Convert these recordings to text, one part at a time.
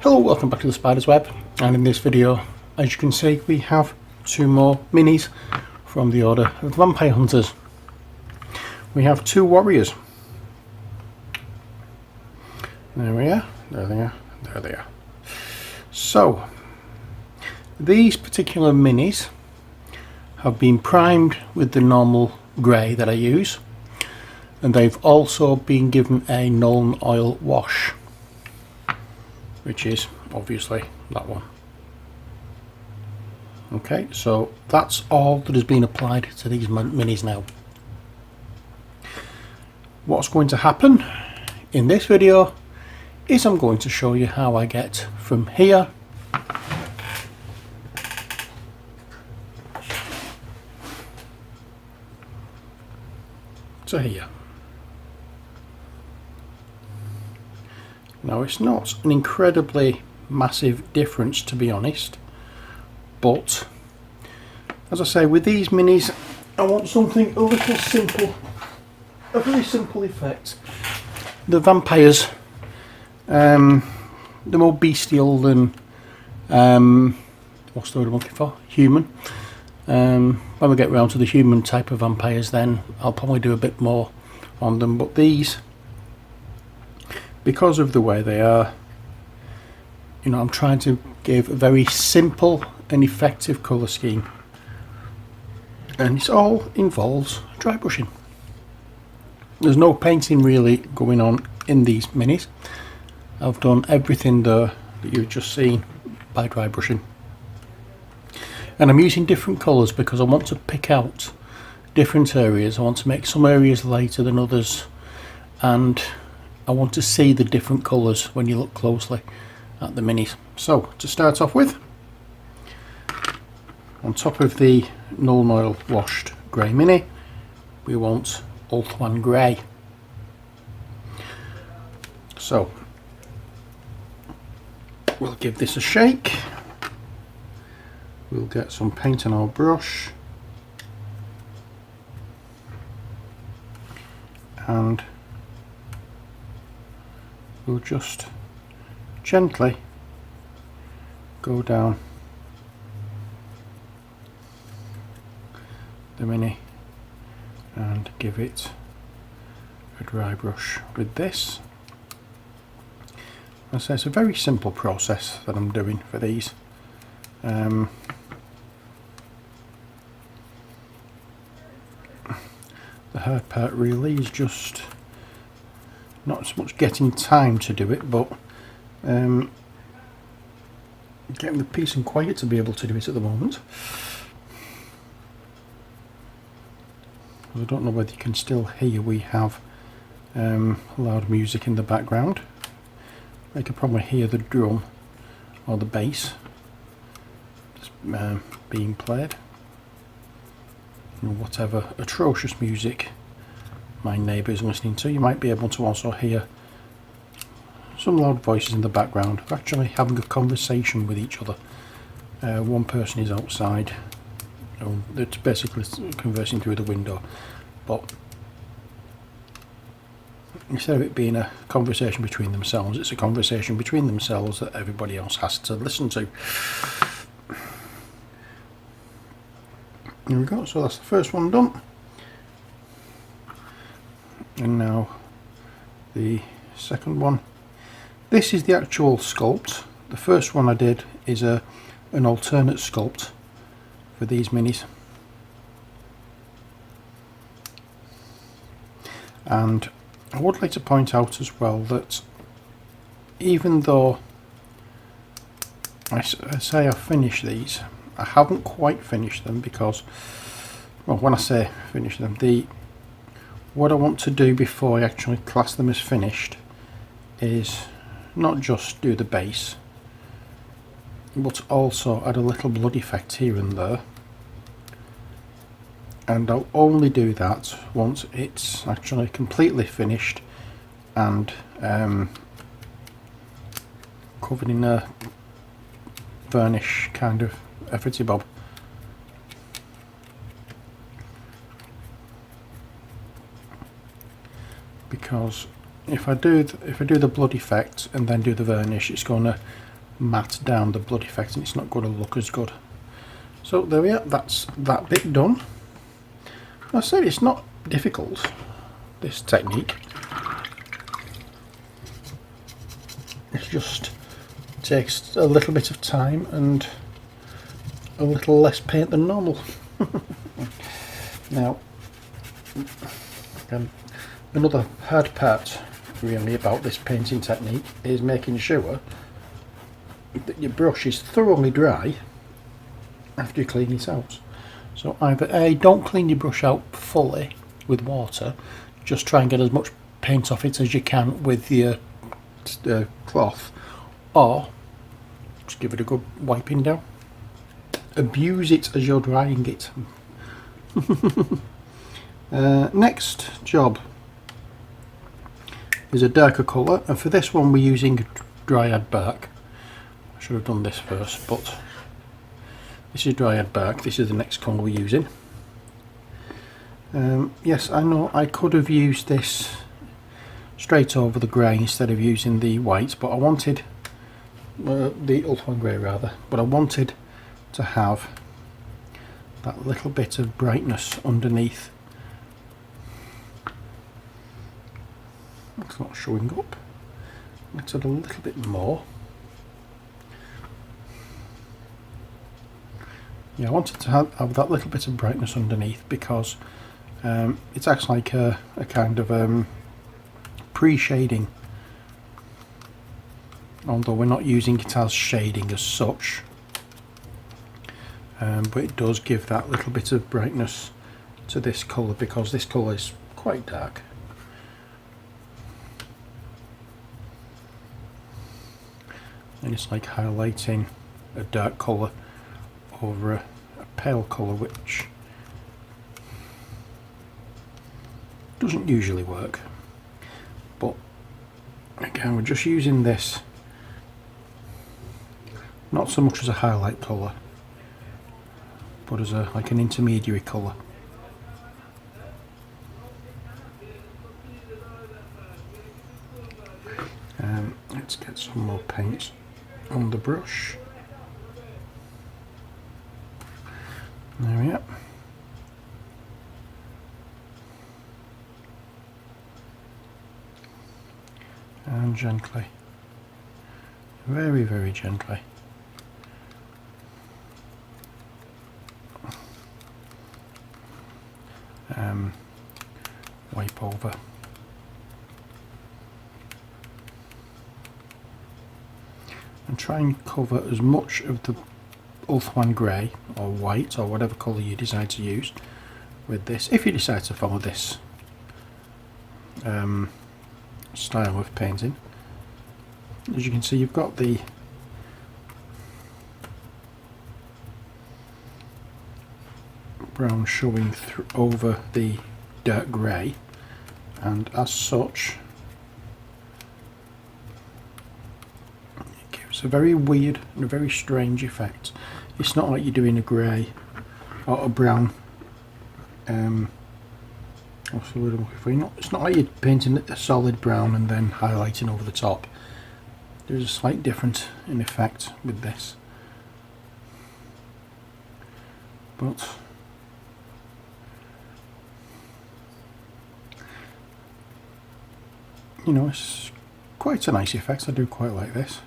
Hello, welcome back to the Spider's Web, and in this video, as you can see, we have two more minis from the Order of Vampire Hunters. We have two warriors. There we are, there they are, there they are. So, these particular minis have been primed with the normal grey that I use, and they've also been given a Nuln Oil wash, which is obviously that one. Okay, so that's all that has been applied to these minis now. What's going to happen in this video is I'm going to show you how I get from here to here. Now, it's not an incredibly massive difference, to be honest, but as I say, with these minis I want something a little simple, a very simple effect. The vampires, they're more bestial than what's the word I'm looking for? Human. When we get round to the human type of vampires, then I'll probably do a bit more on them, but these, because of the way they are, you know, I'm trying to give a very simple and effective colour scheme, and it all involves dry brushing. There's no painting really going on in these minis. I've done everything there that you've just seen by dry brushing, and I'm using different colours because I want to pick out different areas. I want to make some areas lighter than others, and I want to see the different colours when you look closely at the minis. So, to start off with, on top of the Nuln Oil washed grey mini, we want Ulthuan Grey. So, we'll give this a shake. We'll get some paint on our brush, and we'll just gently go down the mini and give it a dry brush with this. As I say, it's a very simple process that I'm doing for these. The hard part really is just not so much getting time to do it, but getting the peace and quiet to be able to do it at the moment. I don't know whether you can still hear, we have loud music in the background. I can probably hear the drum or the bass just being played, and whatever atrocious music my neighbour is listening to. You might be able to also hear some loud voices in the background, actually having a conversation with each other. One person is outside, it's basically conversing through the window, but instead of it being a conversation between themselves, it's a conversation between themselves that everybody else has to listen to. There we go, so that's the first one done. And now the second one. This is the actual sculpt. The first one I did is an alternate sculpt for these minis. And I would like to point out as well that even though I say I've finished these, I haven't quite finished them because, well, when I say finish them, what I want to do before I actually class them as finished is not just do the base, but also add a little blood effect here and there, and I'll only do that once it's actually completely finished and covered in a varnish kind of efforty bob. Because if I do the blood effect and then do the varnish, it's going to matte down the blood effect, and it's not going to look as good. So there we are, that's that bit done. I said it's not difficult, this technique. It just takes a little bit of time and a little less paint than normal. Now, another hard part really about this painting technique is making sure that your brush is thoroughly dry after you clean it out. So either A, don't clean your brush out fully with water, just try and get as much paint off it as you can with your cloth, or just give it a good wiping down. Abuse it as you're drying it. Next job is a darker colour, and for this one we're using Dryad Bark. I should have done this first, but this is Dryad Bark. This is the next colour we're using. Yes, I know I could have used this straight over the grey instead of using the white, but I wanted the Ulthuan Grey rather, but I wanted to have that little bit of brightness underneath. It's not showing up. Let's add a little bit more. Yeah, I wanted to have that little bit of brightness underneath because it acts like a kind of pre-shading, although we're not using it as shading as such, but it does give that little bit of brightness to this colour because this colour is quite dark. And it's like highlighting a dark colour over a pale colour, which doesn't usually work. But again, we're just using this not so much as a highlight colour, but as like an intermediary colour. Let's get some more paint on the brush. There we are. And gently, very, very gently. Wipe over. And try and cover as much of the Ulthuan Grey or white or whatever colour you decide to use with this, if you decide to follow this style of painting. As you can see, you've got the brown showing through over the dark grey, and as such it gives a very weird and a very strange effect. It's not like you're doing a grey or a brown. What's the word I'm looking for? It's not like you're painting a solid brown and then highlighting over the top. There's a slight difference in effect with this, but you know, it's quite a nice effect. I do quite like this.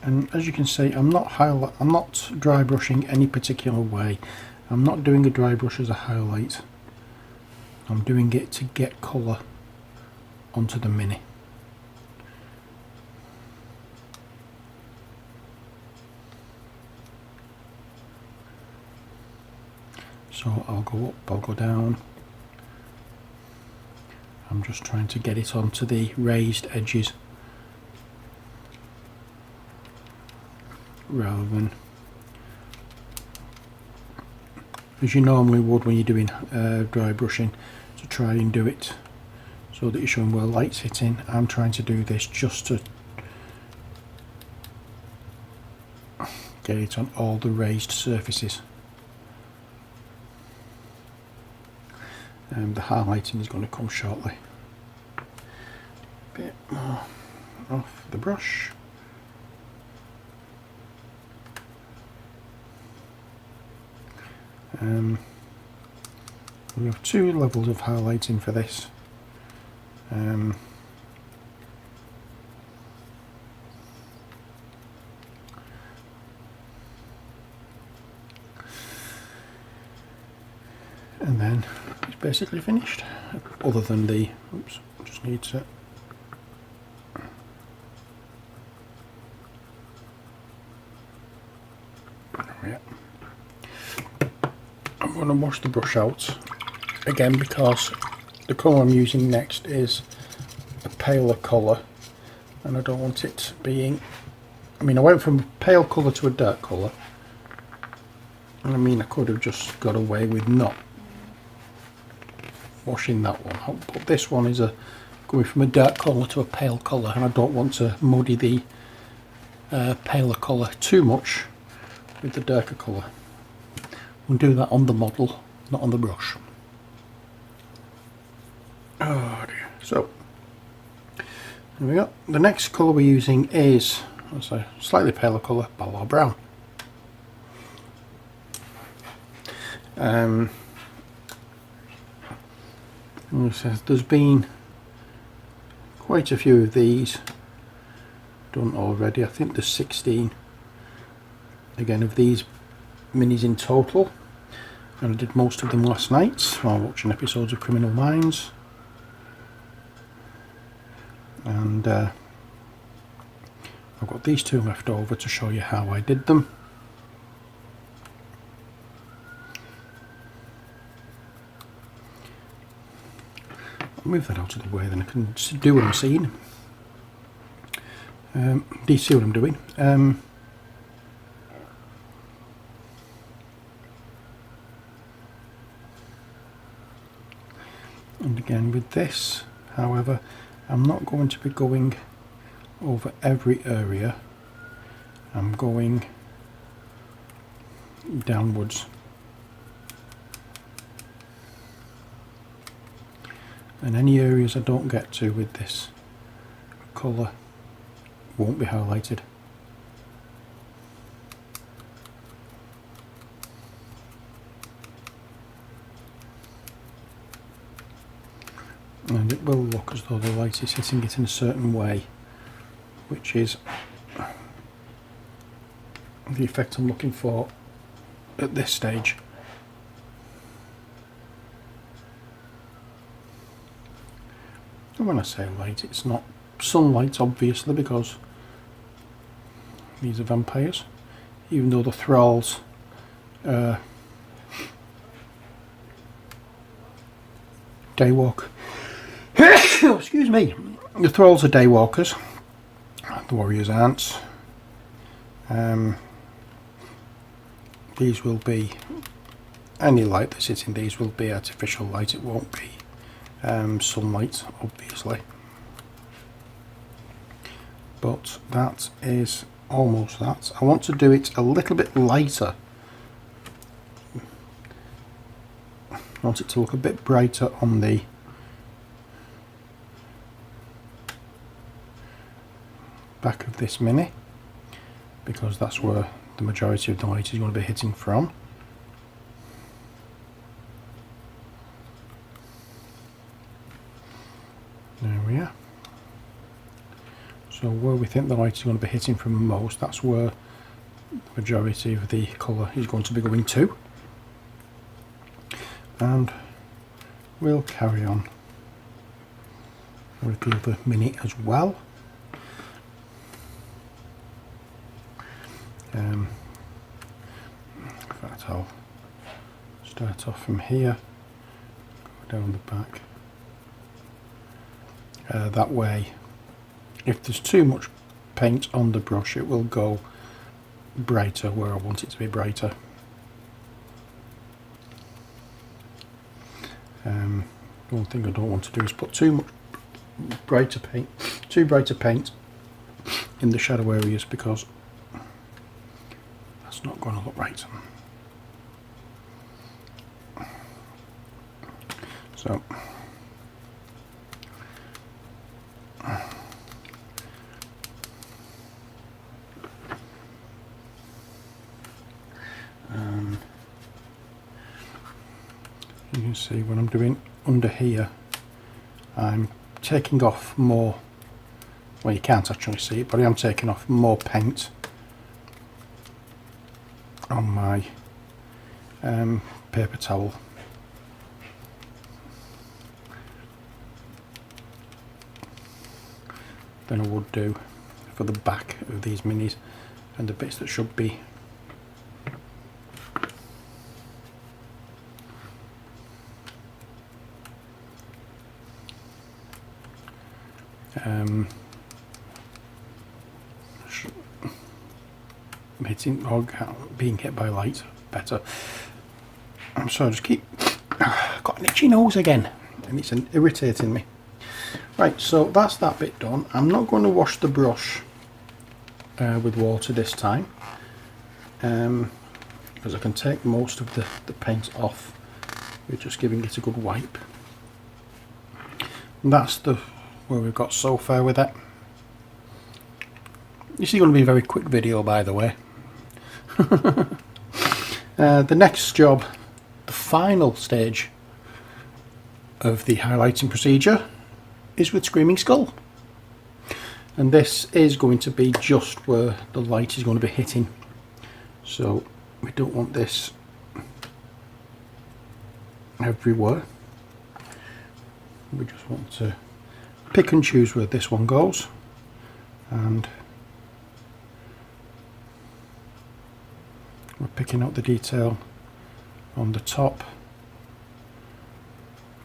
And as you can see, I'm not dry brushing any particular way. I'm not doing a dry brush as a highlight. I'm doing it to get colour onto the mini. So I'll go up, I'll go down. I'm just trying to get it onto the raised edges rather than as you normally would when you're doing dry brushing, to try and do it so that you're showing where light's hitting. I'm trying to do this just to get it on all the raised surfaces. The highlighting is going to come shortly. Bit more off the brush. We have two levels of highlighting for this. And then it's basically finished, other than the, oops, just need to, yeah. I'm going to wash the brush out again because the colour I'm using next is a paler colour and I don't want it being, I mean I went from a pale colour to a dark colour, and I mean I could have just got away with not washing that one out, but this one is going from a dark colour to a pale colour, and I don't want to muddy the paler colour too much with the darker colour. We'll do that on the model, not on the brush. Oh dear. So there we go. The next colour we're using is a slightly paler colour, Balor Brown. There's been quite a few of these done already. I think there's 16 again of these minis in total, and I did most of them last night while watching episodes of Criminal Minds. And I've got these two left over to show you how I did them. I'll move that out of the way, then I can do what I'm seeing. Do you see what I'm doing? And again with this, however, I'm not going to be going over every area. I'm going downwards. And any areas I don't get to with this colour won't be highlighted. And it will look as though the light is hitting it in a certain way, which is the effect I'm looking for at this stage. And when I say light, it's not sunlight obviously, because these are vampires, even though the Thralls daywalk. Excuse me. The Thralls are daywalkers. The warriors aren't. These will be, any light that's hitting these will be artificial light. It won't be sunlight, obviously. But that is almost that. I want to do it a little bit lighter. I want it to look a bit brighter on the back of this mini, because that's where the majority of the light is going to be hitting from. There we are. So where we think the light is going to be hitting from most, that's where the majority of the colour is going to be going to. And we'll carry on with the other mini as well. In fact, I'll start off from here, go down the back. That way, if there's too much paint on the brush, it will go brighter where I want it to be brighter. One thing I don't want to do is put too much brighter paint in the shadow areas, because that's not going to look right. So You can see when I'm doing under here, I'm taking off more, well you can't actually see it, but I am taking off more paint on my paper towel. Than I would do for the back of these minis and the bits that should be hitting or being hit by light better. I'm sorry, I just keep got an itchy nose again and it's irritating me. Right, so that's that bit done. I'm not going to wash the brush with water this time because I can take most of the paint off with just giving it a good wipe. And that's where we've got so far with it. This is going to be a very quick video, by the way. The next job, the final stage of the highlighting procedure, is with Screaming Skull, and this is going to be just where the light is going to be hitting, so we don't want this everywhere. We just want to pick and choose where this one goes, and we're picking out the detail on the top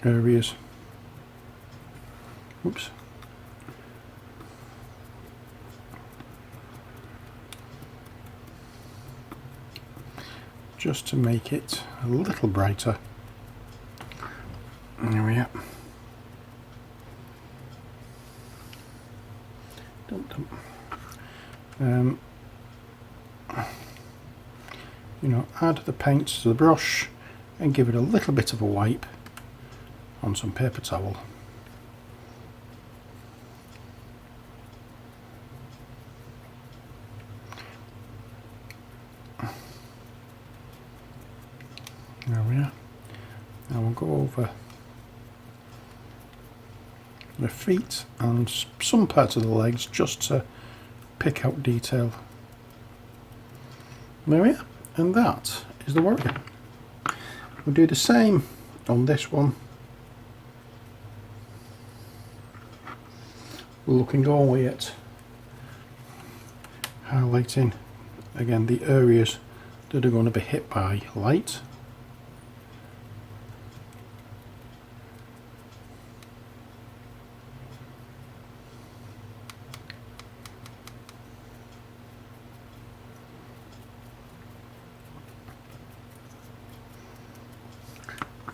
areas. Oops. Just to make it a little brighter. There we are. You know, add the paint to the brush and give it a little bit of a wipe on some paper towel. There we are. Now we'll go over the feet and some parts of the legs just to pick out detail. There we are. And that is the warrior. We'll do the same on this one. We're looking all the way at highlighting again the areas that are going to be hit by light.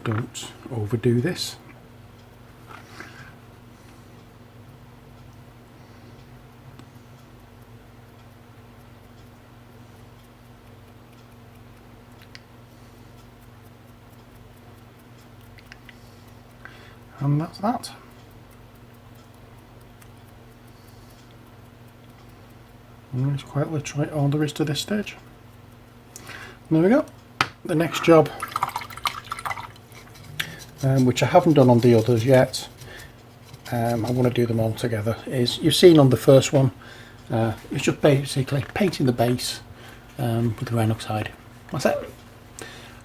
Don't overdo this. And that's that. And that's quite literally all there is to this stage. There we go. The next job, which I haven't done on the others yet, I want to do them all together, is you've seen on the first one, it's just basically painting the base with the iron oxide. That's it.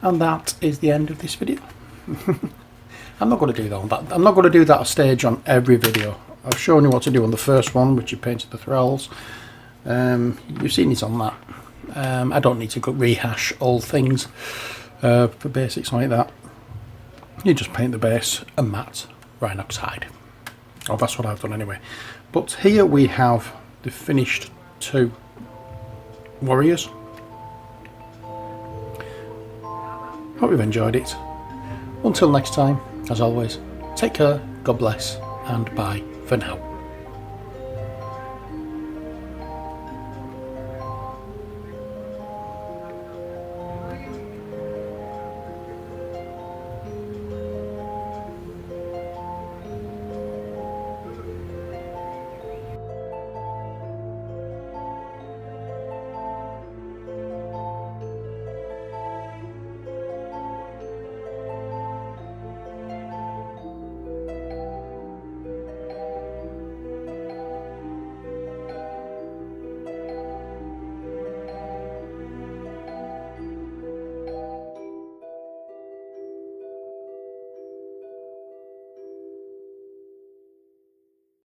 And that is the end of this video. I'm not going to do that on that. I'm not going to do that stage on every video. I've shown you what to do on the first one, which you painted the thralls. You've seen it on that. I don't need to rehash all things for basics like that. You just paint the base a matte iron oxide. Oh, that's what I've done anyway. But here we have the finished two warriors. Hope you've enjoyed it. Until next time, as always, take care, God bless, and bye for now.